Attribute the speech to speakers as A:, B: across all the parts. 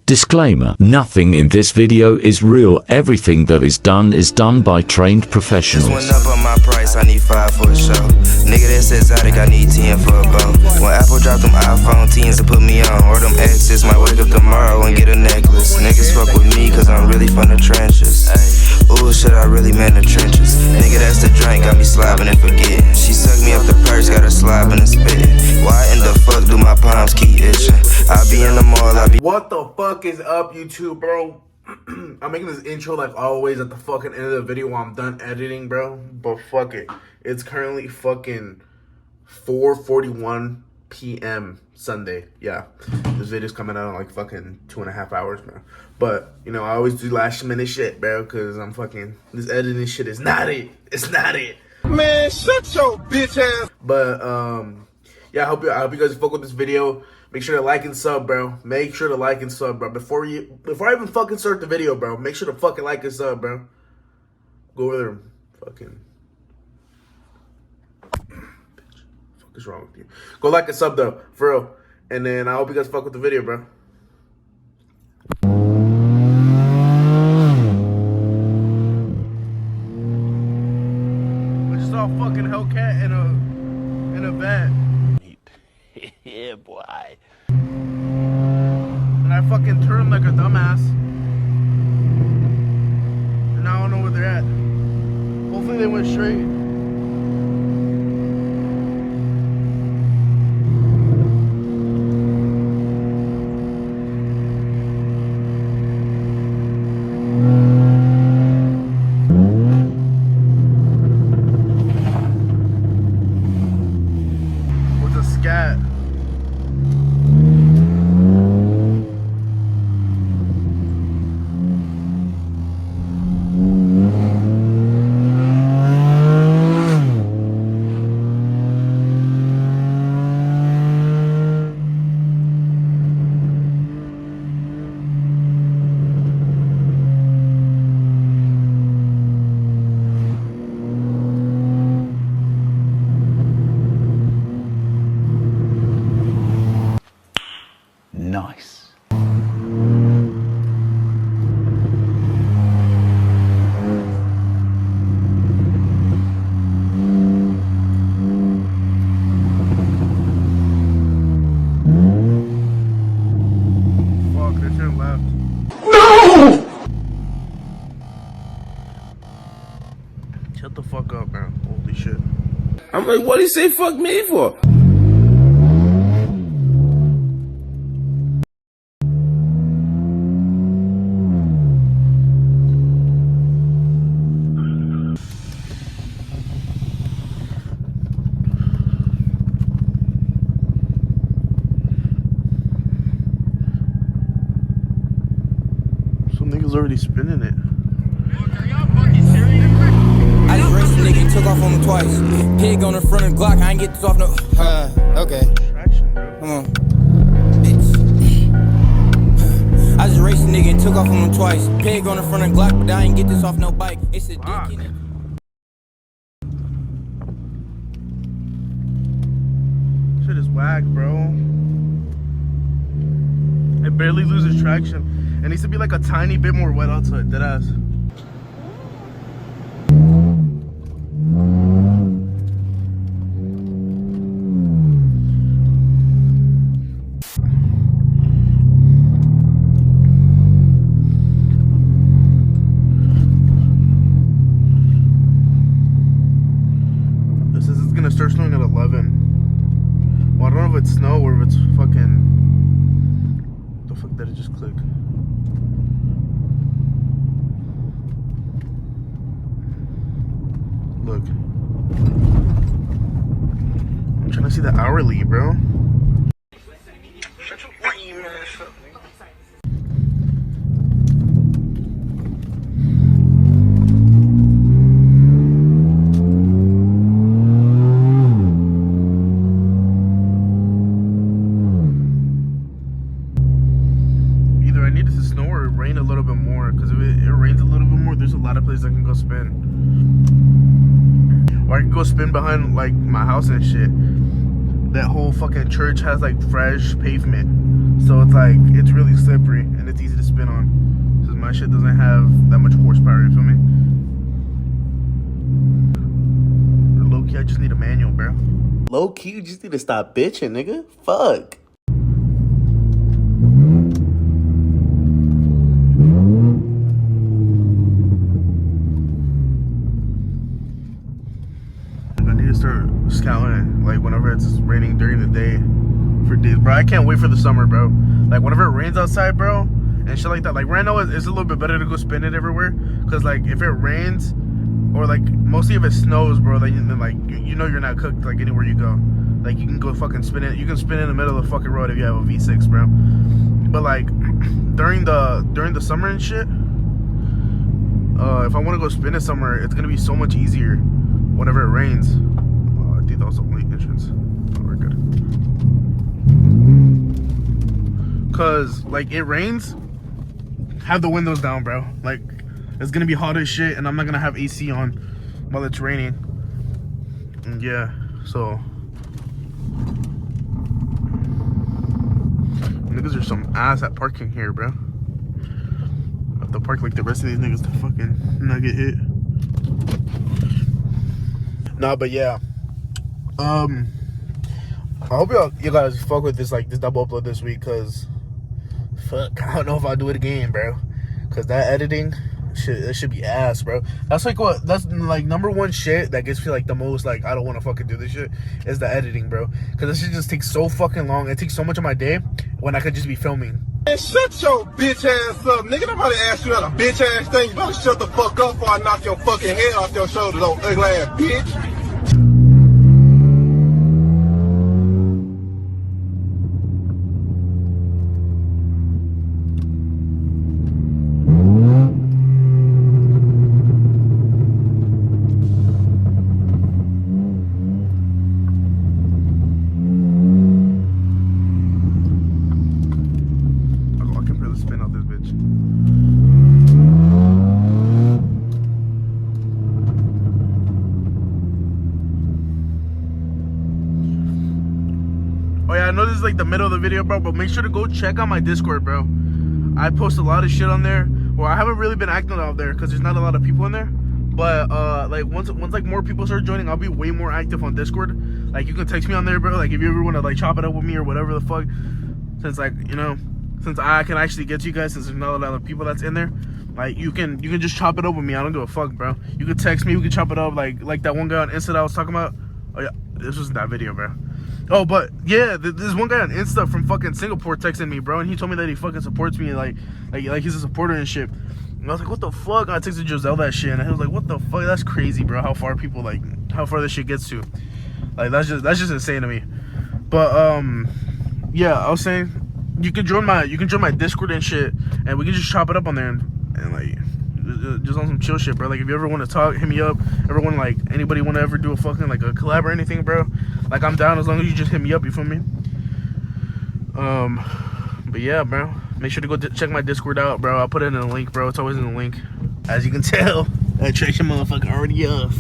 A: Disclaimer: nothing in this video is real. Everything that is done by trained professionals.
B: Just went up on my price, I need 5 for a show. Nigga that's exotic, I need 10 for a bow. When Apple dropped them iPhone 10s to put me on, or them exes might wake up tomorrow and get a necklace. Niggas fuck with me cause I'm really from the trenches. Ooh shit, I really man the trenches. Nigga that's the drink, got me slobbing and forgetting. She sucked me up the purse, got her slobbing and spitting. Why in the fuck do my palms keep itching? I be in the mall, I be.
C: What the fuck is up, YouTube, bro? I'm making this intro like always at the fucking end of the video while I'm done editing, bro. But fuck it. It's currently fucking 4:41 p.m. Sunday. Yeah. This video's coming out in like fucking 2.5 hours, bro. But, you know, I always do last minute shit, bro, because I'm fucking... This editing shit is not it. It's not it.
D: Man, shut your bitch ass.
C: But, yeah, I hope you guys fuck with this video. Make sure to like and sub, bro. Make sure to like and sub, bro. Before I even fucking start the video, bro, make sure to fucking like and sub, bro. Go over there and fucking... Fuck is wrong with you? Go like and sub, though, for real. And then I hope you guys fuck with the video, bro. I just saw a fucking Hellcat in a vat.
A: Yeah, boy.
C: And I fucking turned like a dumbass. And now I don't know where they're at. Hopefully they went straight. What's a scat?
A: Nice.
C: Fuck, they turned left.
D: No!
C: Shut the fuck up, man. Holy shit.
D: I'm like, what did he say fuck me for?
C: Some niggas already spinning it.
E: I just raced a nigga and took off on him twice. Pig on the front of the Glock, I ain't get this off no. Okay.
C: Traction, bro.
E: Come on. Bitch. I just raced a nigga and took off on him twice. Pig on the front of the Glock, but I ain't get this off no bike. It's a dick in it.
C: Shit is whack, bro. It barely loses traction. It needs to be like a tiny bit more wet outside, deadass. This is it's gonna start snowing at 11. Well, I don't know if it's snow or if it's fucking... The fuck did it just click? Look. I'm trying to see the hourly, bro. Shut your lame ass up, nigga. Either I need it to snow or rain a little bit more, because if it rains a little bit more, there's a lot of places I can go spin. Or I can go spin behind like my house and shit. That whole fucking church has like fresh pavement, so it's like it's really slippery and it's easy key, you just need to stop bitching, nigga. Fuck. I need to start scouting, like, whenever it's raining during the day for days, bro. I can't wait for the summer, bro. Like, whenever it rains outside, bro, and shit like that. Like, right now, it's a little bit better to go spin it everywhere. Because, like, if it rains, or, like, mostly if it snows, bro, then like, you know you're not cooked, like, anywhere you go. Like, you can go fucking spin it. You can spin in the middle of the fucking road if you have a V6, bro. But, like, during the summer and shit, if I want to go spin it somewhere, it's going to be so much easier whenever it rains. Oh, I think that was a late entrance. Oh, we're good. Because, like, it rains, have the windows down, bro. Like, it's going to be hot as shit, and I'm not going to have AC on while it's raining. And yeah, so niggas are some ass at parking here, bro. I have to park like the rest of these niggas to fucking not get hit. Nah, but yeah. I hope you guys fuck with this, like, this double upload this week, cause fuck, I don't know if I'll do it again, bro. Cause that editing shit, should be ass, bro. That's like that's like number one shit that gets me like the most, like, I don't want to fucking do this shit, is the editing, bro. Cause this shit just takes so fucking long. It takes so much of my day when I could just be filming.
D: Man, shut your bitch ass up, nigga. Nobody asked you that a bitch ass thing. You better shut the fuck up before I knock your fucking head off your shoulders, old ugly ass bitch.
C: Oh yeah, I know this is like the middle of the video, bro, but make sure to go check out my Discord, bro. I post a lot of shit on there. Well, I haven't really been active out there because there's not a lot of people in there. But like once like more people start joining, I'll be way more active on Discord. Like, you can text me on there, bro. Like, if you ever want to like chop it up with me or whatever the fuck. Since, like, you know, since I can actually get to you guys, since there's not a lot of people that's in there, like, you can just chop it up with me. I don't give a fuck, bro. You can text me, we can chop it up, like that one guy on Insta that I was talking about. Oh yeah, this was that video, bro. Oh, but yeah, there's one guy on Insta from fucking Singapore texting me, bro, and he told me that he fucking supports me, like he's a supporter and shit. And I was like, what the fuck? I texted Giselle that shit, and I was like, what the fuck? That's crazy, bro. How far this shit gets to. Like, that's just insane to me. But yeah, I was saying, you can join my Discord and shit, and we can just chop it up on there and like just on some chill shit, bro. Like, if you ever want to talk, hit me up. Everyone, like, anybody want to ever do a fucking like a collab or anything, bro? Like, I'm down as long as you just hit me up. You feel me? But yeah, bro. Make sure to go check my Discord out, bro. I'll put it in the link, bro. It's always in the link. As you can tell, that traction motherfucker already off.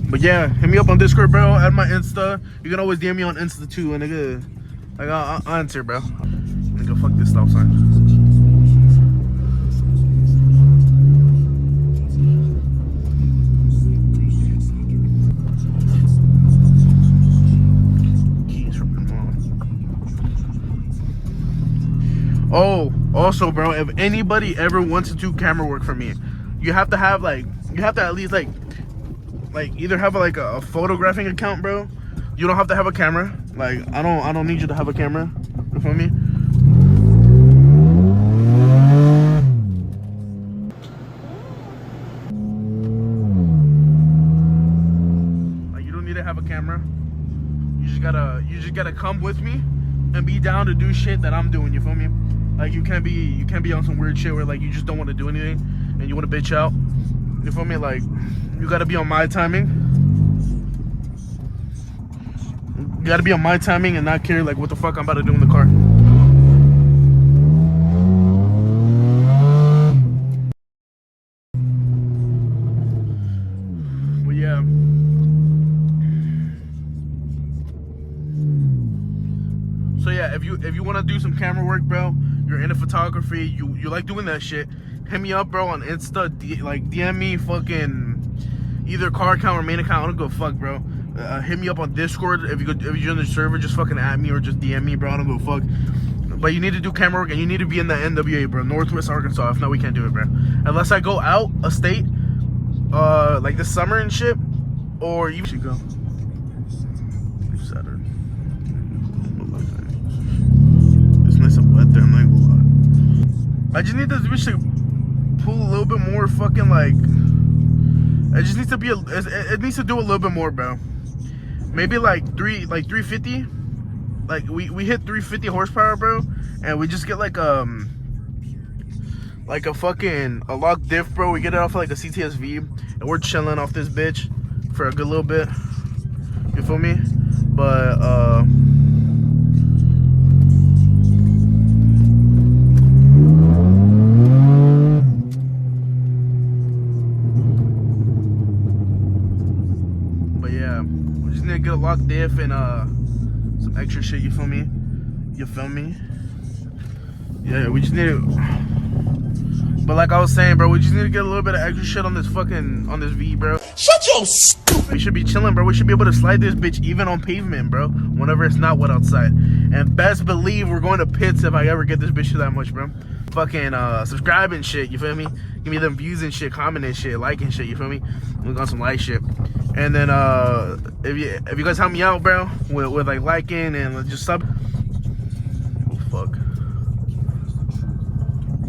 C: But yeah, hit me up on Discord, bro. Add my Insta. You can always DM me on Insta too, and nigga, like, I'll answer, bro. Nigga, fuck this stop sign. Oh, also, bro, if anybody ever wants to do camera work for me, you have to have at least like either have like a photographing account, bro. You don't have to have a camera. Like, I don't need you to have a camera. You feel me? Like, you don't need to have a camera. You just gotta come with me and be down to do shit that I'm doing. You feel me? Like, you can't be on some weird shit where, like, you just don't want to do anything and you want to bitch out. You feel me? Like, you gotta be on my timing. You gotta be on my timing and not care, like, what the fuck I'm about to do in the car. But yeah. So yeah, if you want to do some camera work, bro, you're into photography, you like doing that shit, hit me up, bro, on Insta. DM me fucking either car account or main account. I don't give a fuck, bro. hit me up on Discord. If you're in the server, just fucking at me or just DM me, bro. I don't give a fuck. But you need to do camera work and you need to be in the NWA, bro. Northwest Arkansas. If not, we can't do it, bro. Unless I go out a state, like this summer and shit, or you should go. Saturday. It's nice and wet there. I'm not gonna lie. I just need this bitch to pull a little bit more fucking like. It just needs to be. It needs to do a little bit more, bro. Maybe like 350. Like we hit 350 horsepower, bro, and we just get like a fucking lock diff, bro. We get it off like a CTSV, and we're chilling off this bitch for a good little bit. You feel me? But yeah, we just need to get a lock diff and some extra shit, you feel me? You feel me? Yeah, we just need to. But like I was saying, bro, we just need to get a little bit of extra shit on this V, bro.
F: Shut your stupid.
C: We should be chilling, bro. We should be able to slide this bitch even on pavement, bro. Whenever it's not wet outside. And best believe we're going to pits if I ever get this bitch to that much, bro. Fucking subscribe and shit, you feel me? Give me them views and shit, comment and shit, like and shit, you feel me? We got some like shit. And then if you guys help me out, bro, with like liking and just sub. Oh fuck.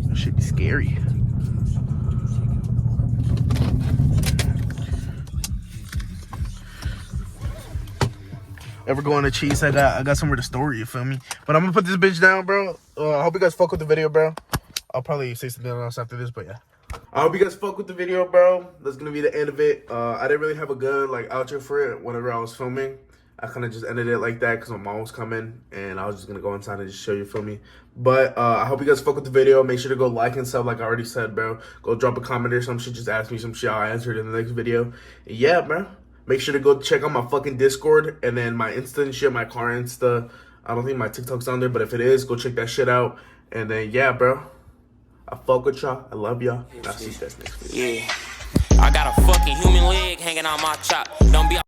C: This shit be scary. Ever go on a cheese? I got somewhere to store, you feel me? But I'm gonna put this bitch down, bro. I hope you guys fuck with the video, bro. I'll probably say something else after this, but yeah. I hope you guys fuck with the video, bro. That's gonna be the end of it. I didn't really have a good like outro for it whenever I was filming. I kind of just ended it like that because my mom was coming and I was just gonna go inside and just show you, feel me? But I hope you guys fuck with the video. Make sure to go like and sub like I already said, bro. Go drop a comment or some shit. Just ask me some shit. I'll answer it in the next video. And yeah, bro. Make sure to go check out my fucking Discord and then my Insta and shit, my car Insta. I don't think my TikTok's on there, but if it is, go check that shit out. And then, yeah, bro. I fuck with y'all. I love y'all. I'll see you guys next video.
G: Yeah. I got a fucking human leg hanging on my chop. Don't be